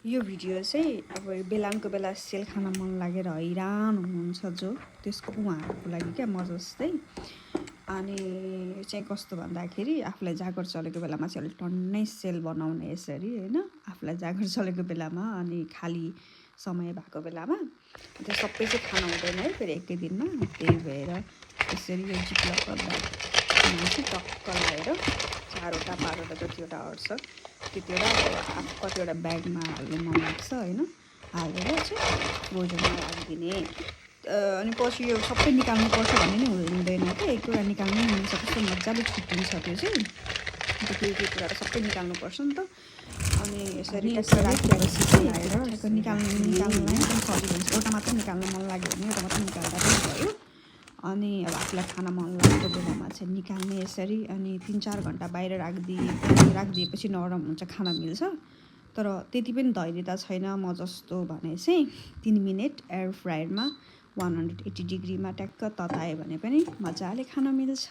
यो भिडियो चाहिँ अब बेलानको बेला सेल खान मन लागेर हैरान हुनुहुन्छ जो त्यसको उहाँहरूको लागि क्या म जस्तै। अनि चाहिँ कस्तो भन्दाखेरि आफूलाई जागर चलेको बेलामा चाहिँ अलिक टन्नै सेल बनाउने यसरी होइन, आफूलाई जागर चलेको बेलामा अनि खाली समय भएको बेलामा त्यो सबै चाहिँ खान हुँदैन है फेरि एकै दिनमा। त्यही भएर यसरी यो जिपलक ब्यागमा चाहिँ टक्क लगाएर 4वटा 5वटा जतिवटा अट्छ त्यतिवटा कतिवटा ब्यागमा हाल्नु मन लाग्छ होइन, हालेर चाहिँ फ्रोजनमा राखिदिने। अनि पछि यो सबै निकाल्नुपर्छ भन्ने नै हुँदैन क्या, एक कुरा निकाल्नु नै मिल्छ, कस्तो मजाले छुट्टिन्छ त्यो चाहिँ। त्यो कुराहरू सबै निकाल्नुपर्छ नि त। अनि यसरी राखेपछि चाहिँ निकाल्नुलाई एकदम सजिलो हुन्छ। एउटा मात्रै निकाल्नु मन लाग्यो भने एउटा मात्रै निकाल्दा पनि भयो। अनि अब आफूलाई खान मन लागेको बेलामा चाहिँ निकाल्ने यसरी, अनि 3-4 घन्टा बाहिर राखिदिएपछि नरम हुन्छ, खान मिल्छ। तर त्यति पनि धैर्यता छैन म जस्तो भने चाहिँ 3 मिनट एयर फ्रायरमा 180 डिग्रीमा ट्याक्क ततायो भने पनि मजाले खान मिल्छ।